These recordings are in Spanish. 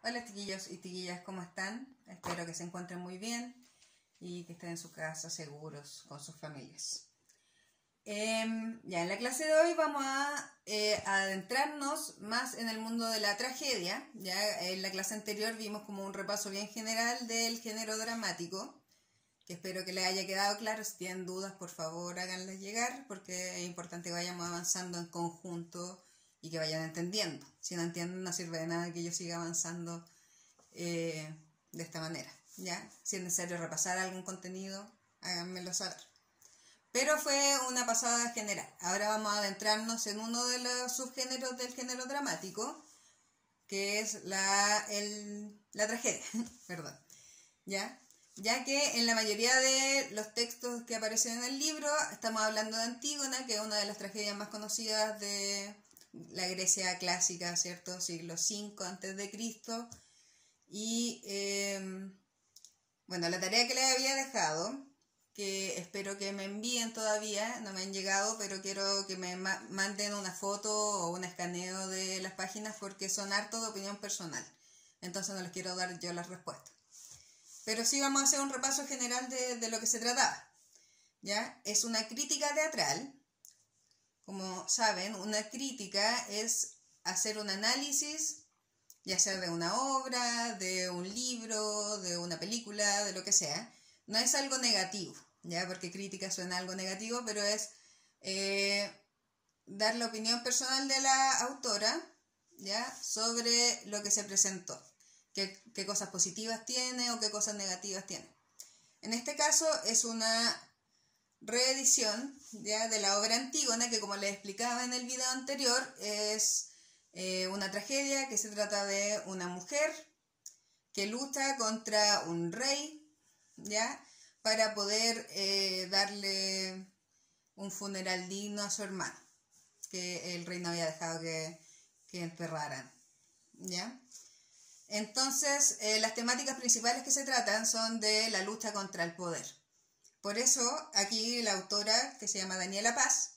Hola chiquillos y chiquillas, ¿cómo están? Espero que se encuentren muy bien y que estén en su casa seguros con sus familias. Ya en la clase de hoy vamos a adentrarnos más en el mundo de la tragedia. Ya en la clase anterior vimos como un repaso bien general del género dramático, que espero que les haya quedado claro. Si tienen dudas, por favor háganlas llegar, porque es importante que vayamos avanzando en conjunto y que vayan entendiendo. Si no entienden, no sirve de nada que yo siga avanzando de esta manera, ¿ya? Si es necesario repasar algún contenido, háganmelo saber. Pero fue una pasada general. Ahora vamos a adentrarnos en uno de los subgéneros del género dramático, que es la tragedia, perdón, ¿ya? Ya que en la mayoría de los textos que aparecen en el libro estamos hablando de Antígona, que es una de las tragedias más conocidas de la Grecia clásica, ¿cierto? Siglo V a.C. Y bueno, la tarea que les había dejado, que espero que me envíen todavía, no me han llegado, pero quiero que me manden una foto o un escaneo de las páginas porque son harto de opinión personal. Entonces no les quiero dar yo las respuestas. Pero sí vamos a hacer un repaso general de lo que se trataba. ¿Ya? Es una crítica teatral. Como saben, una crítica es hacer un análisis, ya sea de una obra, de un libro, de una película, de lo que sea. No es algo negativo, ¿ya? Porque crítica suena algo negativo, pero es dar la opinión personal de la autora, ¿ya? Sobre lo que se presentó. Qué cosas positivas tiene o qué cosas negativas tiene. En este caso es una reedición, ¿ya? De la obra Antígona, que como les explicaba en el video anterior, es una tragedia que se trata de una mujer que lucha contra un rey, ¿ya? Para poder darle un funeral digno a su hermano, que el rey no había dejado que enterraran, ¿ya? Entonces, las temáticas principales que se tratan son de la lucha contra el poder. Por eso, aquí la autora, que se llama Daniela Paz,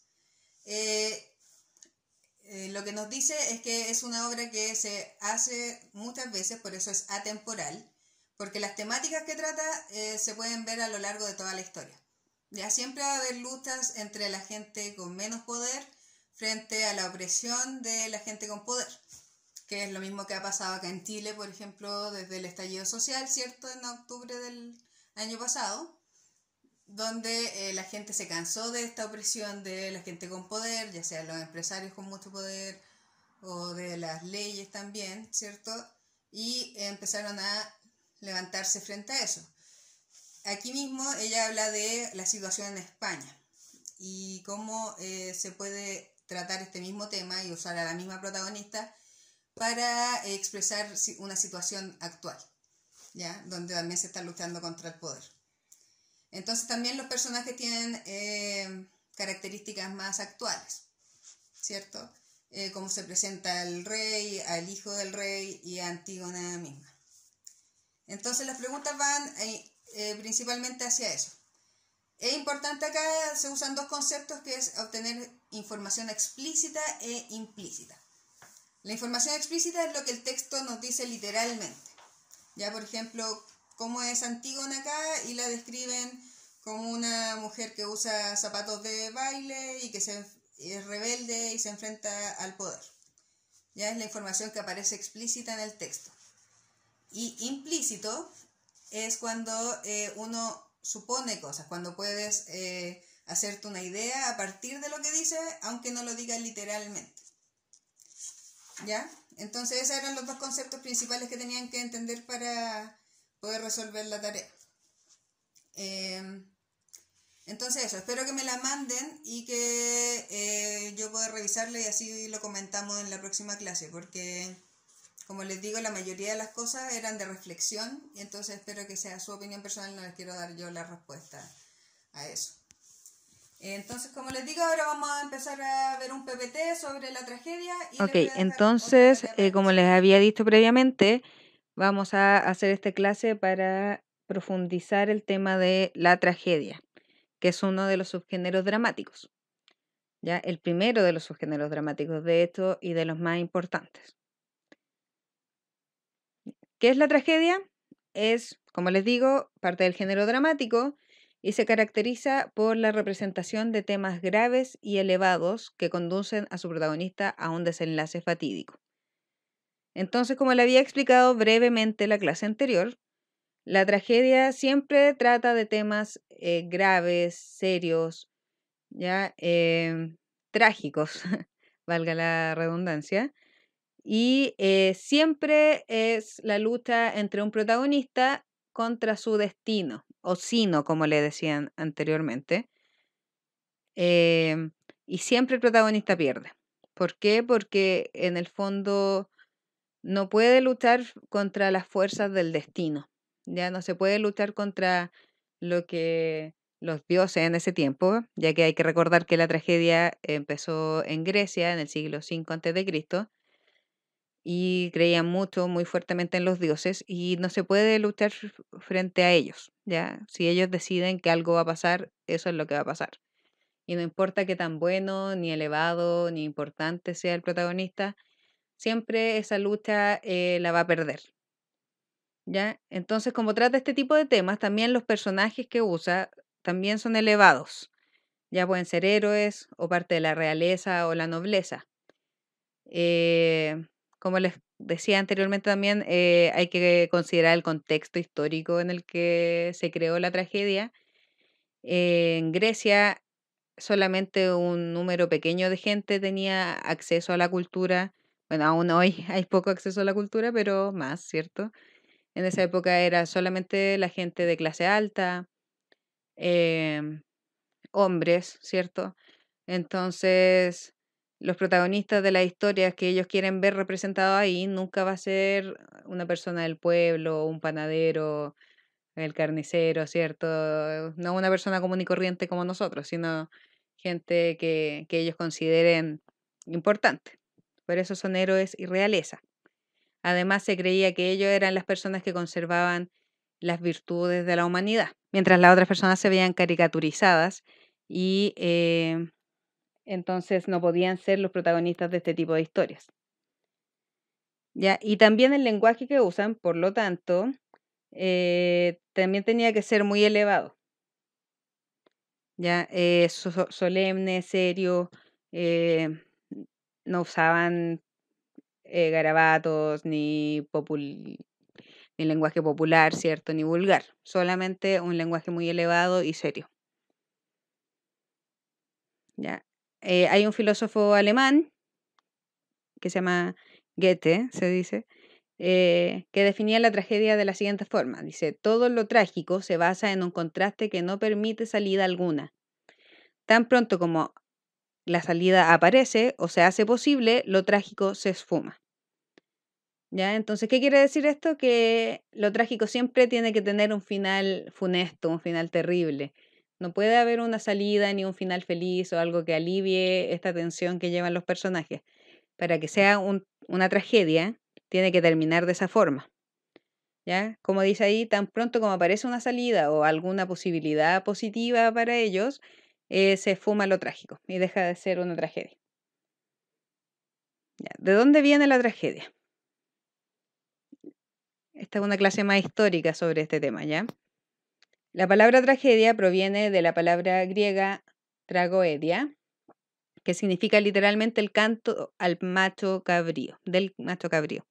lo que nos dice es que es una obra que se hace muchas veces, por eso es atemporal, porque las temáticas que trata se pueden ver a lo largo de toda la historia. Ya siempre va a haber luchas entre la gente con menos poder frente a la opresión de la gente con poder, que es lo mismo que ha pasado acá en Chile, por ejemplo, desde el estallido social, ¿cierto?, en octubre del año pasado, donde la gente se cansó de esta opresión de la gente con poder, ya sea los empresarios con mucho poder o de las leyes también, ¿cierto? Y empezaron a levantarse frente a eso. Aquí mismo ella habla de la situación en España y cómo se puede tratar este mismo tema y usar a la misma protagonista para expresar una situación actual, ¿ya? Donde también se está luchando contra el poder. Entonces también los personajes tienen características más actuales, ¿cierto? Cómo se presenta el rey, al hijo del rey y a Antígona misma. Entonces las preguntas van principalmente hacia eso. Es importante acá, se usan dos conceptos, que es obtener información explícita e implícita. La información explícita es lo que el texto nos dice literalmente. Ya, por ejemplo, cómo es Antígona acá y la describen como una mujer que usa zapatos de baile y que es rebelde y se enfrenta al poder. Ya es la información que aparece explícita en el texto. Y implícito es cuando uno supone cosas, cuando puedes hacerte una idea a partir de lo que dice, aunque no lo diga literalmente. ¿Ya? Entonces esos eran los dos conceptos principales que tenían que entender para poder resolver la tarea. Entonces eso, espero que me la manden y que yo pueda revisarla y así lo comentamos en la próxima clase, porque como les digo, la mayoría de las cosas eran de reflexión y entonces espero que sea su opinión personal, no les quiero dar yo la respuesta a eso. Entonces, como les digo, ahora vamos a empezar a ver un PPT sobre la tragedia. Y Ok, entonces, como les había dicho previamente, vamos a hacer esta clase para profundizar el tema de la tragedia, que es uno de los subgéneros dramáticos. ¿Ya? El primero de los subgéneros dramáticos, de hecho, y de los más importantes. ¿Qué es la tragedia? Es, como les digo, parte del género dramático y se caracteriza por la representación de temas graves y elevados que conducen a su protagonista a un desenlace fatídico. Entonces, como le había explicado brevemente la clase anterior, la tragedia siempre trata de temas graves, serios, ya trágicos, valga la redundancia, y siempre es la lucha entre un protagonista contra su destino, o sino, como le decían anteriormente, em, y siempre el protagonista pierde. ¿Por qué? Porque en el fondo no puede luchar contra las fuerzas del destino, ya no se puede luchar contra lo que los dioses en ese tiempo, ya que hay que recordar que la tragedia empezó en Grecia en el siglo V a.C. y creían mucho, muy fuertemente en los dioses y no se puede luchar frente a ellos, ya si ellos deciden que algo va a pasar, eso es lo que va a pasar. Y no importa qué tan bueno, ni elevado, ni importante sea el protagonista, siempre esa lucha la va a perder. ¿Ya? Entonces, como trata este tipo de temas, también los personajes que usa también son elevados. Ya pueden ser héroes o parte de la realeza o la nobleza. Como les decía anteriormente también, hay que considerar el contexto histórico en el que se creó la tragedia. En Grecia solamente un número pequeño de gente tenía acceso a la cultura. Bueno, aún hoy hay poco acceso a la cultura, pero más, ¿cierto? En esa época era solamente la gente de clase alta, em, hombres, ¿cierto? Entonces, los protagonistas de las historias que ellos quieren ver representados ahí nunca va a ser una persona del pueblo, un panadero, el carnicero, ¿cierto? No una persona común y corriente como nosotros, sino gente que ellos consideren importante. Por eso son héroes y realeza. Además, se creía que ellos eran las personas que conservaban las virtudes de la humanidad, mientras las otras personas se veían caricaturizadas y entonces no podían ser los protagonistas de este tipo de historias. ¿Ya? Y también el lenguaje que usan, por lo tanto, también tenía que ser muy elevado, ¿ya? Solemne, serio, eh, no usaban garabatos ni lenguaje popular, ¿cierto? Ni vulgar, solamente un lenguaje muy elevado y serio. ¿Ya? Hay un filósofo alemán que se llama Goethe, se dice, que definía la tragedia de la siguiente forma. Dice, todo lo trágico se basa en un contraste que no permite salida alguna. Tan pronto como la salida aparece o se hace posible, lo trágico se esfuma. ¿Ya? Entonces, ¿qué quiere decir esto? Que lo trágico siempre tiene que tener un final funesto, un final terrible. No puede haber una salida ni un final feliz o algo que alivie esta tensión que llevan los personajes. Para que sea una tragedia, tiene que terminar de esa forma. ¿Ya? Como dice ahí, tan pronto como aparece una salida o alguna posibilidad positiva para ellos, se esfuma lo trágico y deja de ser una tragedia. ¿Ya? ¿De dónde viene la tragedia? Esta es una clase más histórica sobre este tema, ¿ya? La palabra tragedia proviene de la palabra griega tragoedia, que significa literalmente el canto al macho cabrío, del macho cabrío.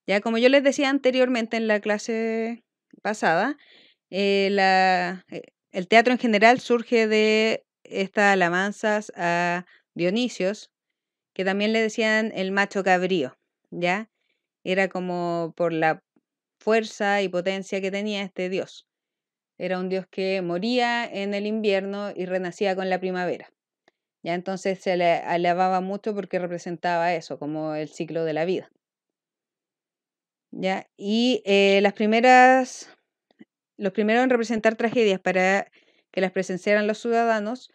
Ya como yo les decía anteriormente en la clase pasada, el teatro en general surge de estas alabanzas a Dionisios, que también le decían el macho cabrío, ¿ya? Era como por la fuerza y potencia que tenía este dios. Era un dios que moría en el invierno y renacía con la primavera. Ya entonces se le alababa mucho porque representaba eso, como el ciclo de la vida. ¿Ya? Y los primeros en representar tragedias para que las presenciaran los ciudadanos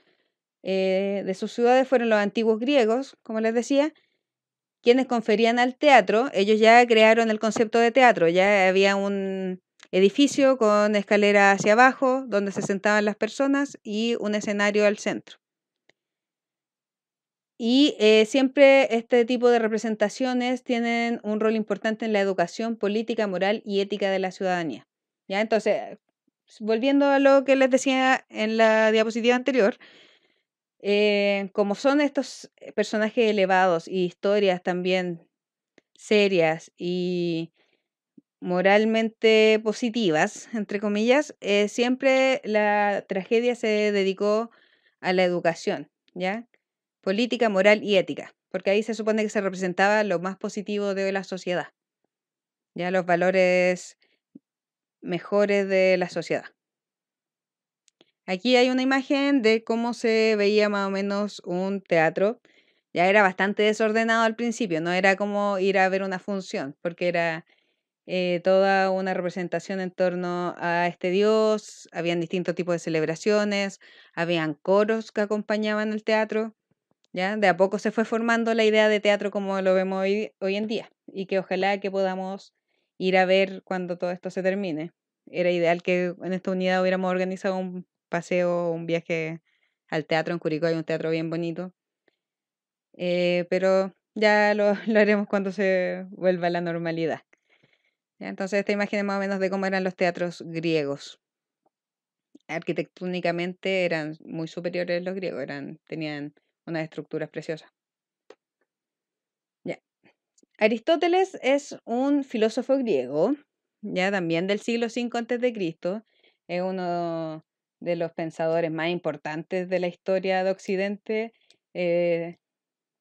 de sus ciudades fueron los antiguos griegos, como les decía, quienes conferían al teatro. Ellos ya crearon el concepto de teatro, ya había un edificio con escalera hacia abajo donde se sentaban las personas y un escenario al centro. Y siempre este tipo de representaciones tienen un rol importante en la educación política, moral y ética de la ciudadanía. ¿Ya? Entonces, volviendo a lo que les decía en la diapositiva anterior, como son estos personajes elevados y historias también serias y moralmente positivas, entre comillas, siempre la tragedia se dedicó a la educación, ¿ya? Política, moral y ética, porque ahí se supone que se representaba lo más positivo de la sociedad, ya los valores mejores de la sociedad. Aquí hay una imagen de cómo se veía más o menos un teatro. Ya era bastante desordenado al principio, no era como ir a ver una función, porque era toda una representación en torno a este dios, habían distintos tipos de celebraciones, habían coros que acompañaban el teatro, ¿ya? De a poco se fue formando la idea de teatro como lo vemos hoy en día, y que ojalá que podamos ir a ver cuando todo esto se termine. Era ideal que en esta unidad hubiéramos organizado un paseo, un viaje al teatro en Curicó, hay un teatro bien bonito, pero ya lo haremos cuando se vuelva a la normalidad. ¿Ya? Entonces esta imagen es más o menos de cómo eran los teatros griegos. Arquitectónicamente eran muy superiores los griegos, tenían unas estructuras preciosas. Ya. Aristóteles es un filósofo griego, ya también del siglo V a.C. Es uno de los pensadores más importantes de la historia de Occidente.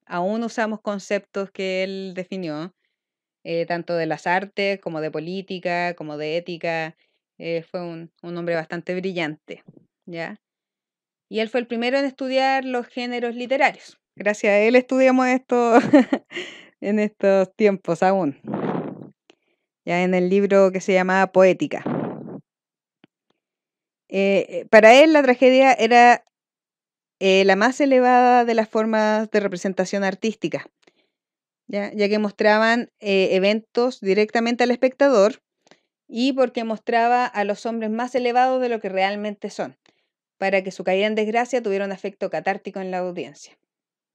Aún usamos conceptos que él definió, tanto de las artes como de política, como de ética. Fue un hombre bastante brillante, ¿ya? Y él fue el primero en estudiar los géneros literarios. Gracias a él estudiamos esto en estos tiempos aún, ya en el libro que se llamaba Poética. Para él la tragedia era la más elevada de las formas de representación artística, ya que mostraban eventos directamente al espectador y porque mostraba a los hombres más elevados de lo que realmente son, para que su caída en desgracia tuviera un efecto catártico en la audiencia,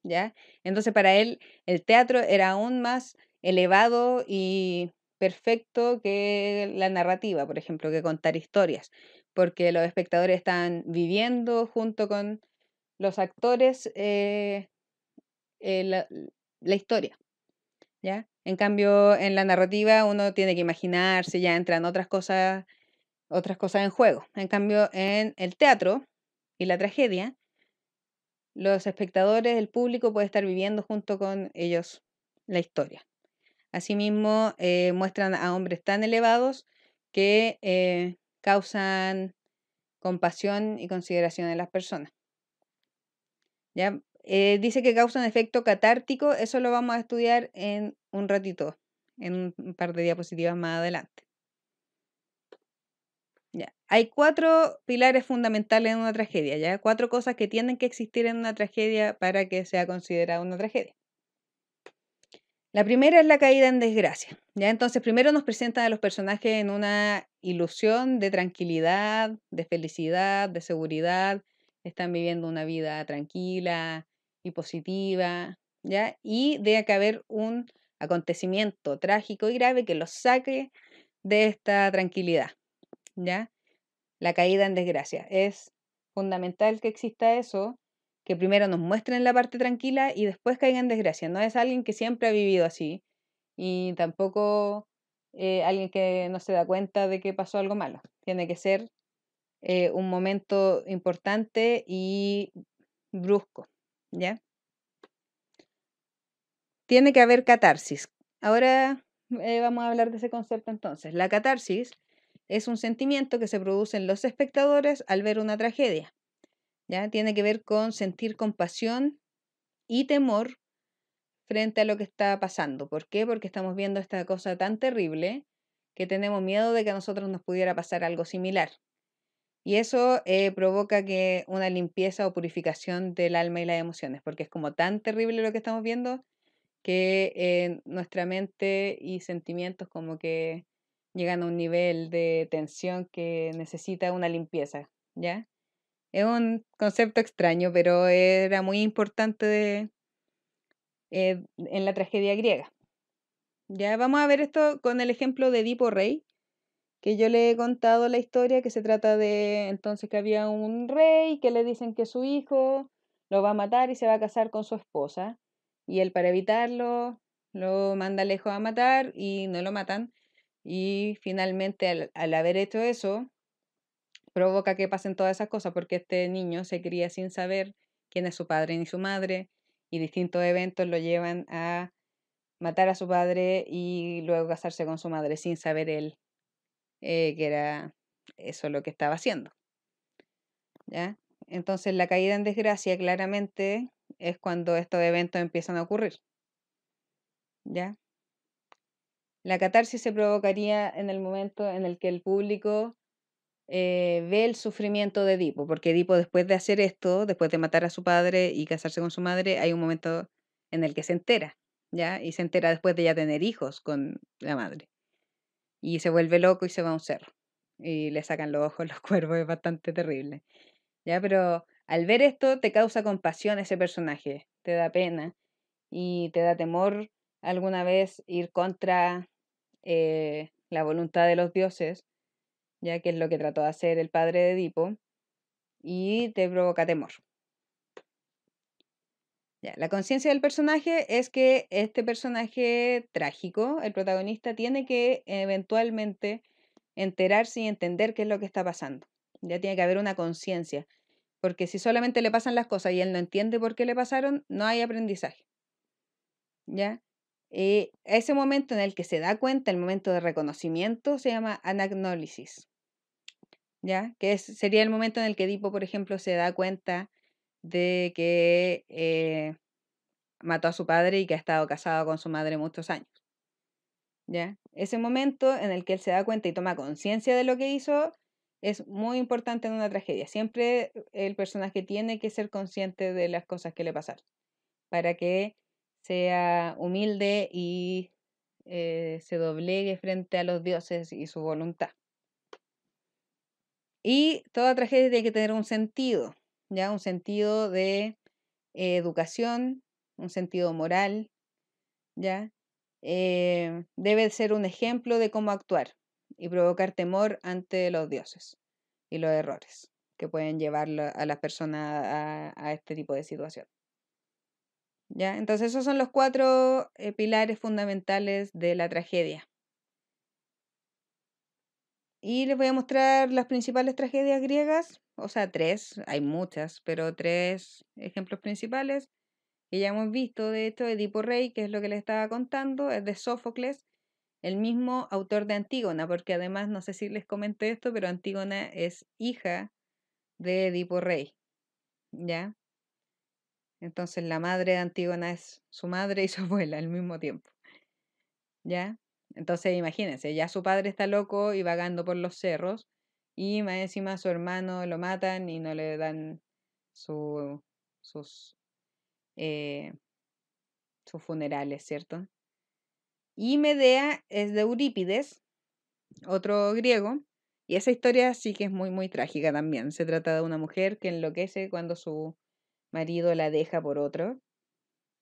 ¿ya? Entonces para él el teatro era aún más elevado y perfecto que la narrativa, por ejemplo, que contar historias, porque los espectadores estaban viviendo junto con los actores la historia, ¿ya? En cambio, en la narrativa uno tiene que imaginarse, ya entran otras cosas en juego. En cambio, en el teatro y la tragedia, los espectadores, el público puede estar viviendo junto con ellos la historia. Asimismo, muestran a hombres tan elevados que causan compasión y consideración en las personas. ¿Ya? Dice que causa un efecto catártico, eso lo vamos a estudiar en un ratito, en un par de diapositivas más adelante. Ya. Hay 4 pilares fundamentales en una tragedia, ¿ya? 4 cosas que tienen que existir en una tragedia para que sea considerada una tragedia. La primera es la caída en desgracia, ¿ya? Entonces primero nos presentan a los personajes en una ilusión de tranquilidad, de felicidad, de seguridad, están viviendo una vida tranquila y positiva, ¿ya? Y debe que haber un acontecimiento trágico y grave que los saque de esta tranquilidad, ¿ya? La caída en desgracia. Es fundamental que exista eso, que primero nos muestren la parte tranquila y después caiga en desgracia. No es alguien que siempre ha vivido así y tampoco alguien que no se da cuenta de que pasó algo malo. Tiene que ser un momento importante y brusco, ¿ya? Tiene que haber catarsis. Ahora vamos a hablar de ese concepto entonces. La catarsis es un sentimiento que se produce en los espectadores al ver una tragedia, ¿ya? Tiene que ver con sentir compasión y temor frente a lo que está pasando. ¿Por qué? Porque estamos viendo esta cosa tan terrible que tenemos miedo de que a nosotros nos pudiera pasar algo similar. Y eso provoca que una limpieza o purificación del alma y las emociones, porque es como tan terrible lo que estamos viendo que nuestra mente y sentimientos como que llegan a un nivel de tensión que necesita una limpieza, ¿ya? Es un concepto extraño, pero era muy importante en la tragedia griega. Ya vamos a ver esto con el ejemplo de Edipo Rey, que yo le he contado la historia, que se trata de entonces que había un rey que le dicen que su hijo lo va a matar y se va a casar con su esposa. Y él, para evitarlo, lo manda lejos a matar y no lo matan. Y finalmente, al haber hecho eso, provoca que pasen todas esas cosas porque este niño se cría sin saber quién es su padre ni su madre, y distintos eventos lo llevan a matar a su padre y luego casarse con su madre sin saber él que era eso lo que estaba haciendo. ¿Ya? Entonces la caída en desgracia claramente es cuando estos eventos empiezan a ocurrir. ¿Ya? La catarsis se provocaría en el momento en el que el público ve el sufrimiento de Edipo, porque Edipo, después de hacer esto, después de matar a su padre y casarse con su madre, hay un momento en el que se entera, ¿ya? Y se entera después de ya tener hijos con la madre. Y se vuelve loco y se va a un cerro. Y le sacan los ojos los cuervos, es bastante terrible. ¿Ya? Pero al ver esto te causa compasión ese personaje, te da pena y te da temor alguna vez ir contra la voluntad de los dioses, ya que es lo que trató de hacer el padre de Edipo, y te provoca temor. Ya, la conciencia del personaje es que este personaje trágico, el protagonista, tiene que eventualmente enterarse y entender qué es lo que está pasando. Ya tiene que haber una conciencia, porque si solamente le pasan las cosas y él no entiende por qué le pasaron, no hay aprendizaje. ¿Ya? Ese momento en el que se da cuenta, el momento de reconocimiento, se llama anagnólisis. ¿Ya? Que sería el momento en el que Edipo, por ejemplo, se da cuenta de que mató a su padre y que ha estado casado con su madre muchos años. ¿Ya? Ese momento en el que él se da cuenta y toma conciencia de lo que hizo es muy importante en una tragedia. Siempre el personaje tiene que ser consciente de las cosas que le pasaron para que sea humilde y se doblegue frente a los dioses y su voluntad. Y toda tragedia tiene que tener un sentido, ¿ya? Un sentido de educación, un sentido moral, ¿ya? Debe ser un ejemplo de cómo actuar y provocar temor ante los dioses y los errores que pueden llevar a las personas a este tipo de situación. ¿Ya? Entonces esos son los 4 pilares fundamentales de la tragedia. Y les voy a mostrar las principales tragedias griegas, o sea, 3, hay muchas, pero 3 ejemplos principales que ya hemos visto. De hecho, Edipo Rey, que es lo que les estaba contando, es de Sófocles, el mismo autor de Antígona, porque además, no sé si les comenté esto, pero Antígona es hija de Edipo Rey, ¿ya? Entonces la madre de Antígona es su madre y su abuela al mismo tiempo, ¿ya? Entonces imagínense, ya su padre está loco y vagando por los cerros, y más encima a su hermano lo matan y no le dan sus, eh, sus funerales, ¿cierto? Y Medea es de Eurípides, otro griego, y esa historia sí que es muy, muy trágica también. Se trata de una mujer que enloquece cuando su marido la deja por otro,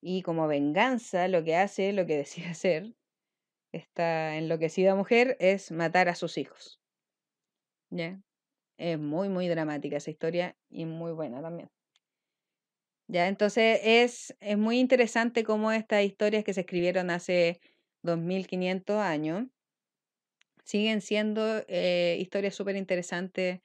y como venganza lo que hace, lo que decide hacer, esta enloquecida mujer, es matar a sus hijos. ¿Ya? Es muy, muy dramática esa historia y muy buena también. ¿Ya? Entonces es muy interesante cómo estas historias que se escribieron hace 2500 años siguen siendo historias súper interesantes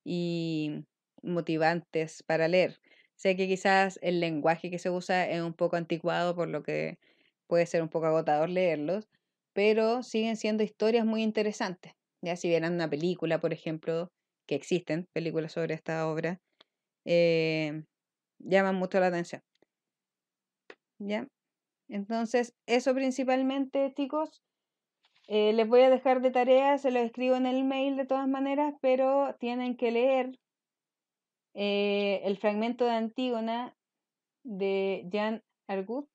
y motivantes para leer. Sé que quizás el lenguaje que se usa es un poco anticuado, por lo que puede ser un poco agotador leerlos, pero siguen siendo historias muy interesantes. Ya si vieran una película, por ejemplo, que existen películas sobre esta obra, eh, llaman mucho la atención. ¿Ya? Entonces, eso principalmente, chicos. Les voy a dejar de tarea, se lo escribo en el mail de todas maneras, pero tienen que leer el fragmento de Antígona de Jean Argut,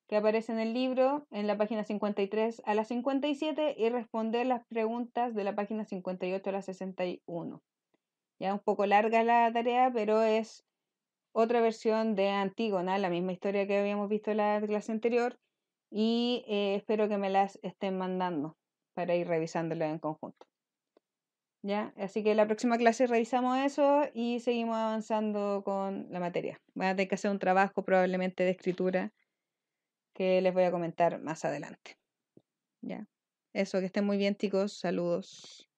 que aparece en el libro, en la página 53 a la 57, y responder las preguntas de la página 58 a la 61. Ya un poco larga la tarea, pero es otra versión de Antígona, la misma historia que habíamos visto en la clase anterior, y espero que me las estén mandando para ir revisándolas en conjunto. ¿Ya? Así que la próxima clase revisamos eso y seguimos avanzando con la materia. Voy a tener que hacer un trabajo probablemente de escritura que les voy a comentar más adelante. ¿Ya? Eso, que estén muy bien, chicos. Saludos.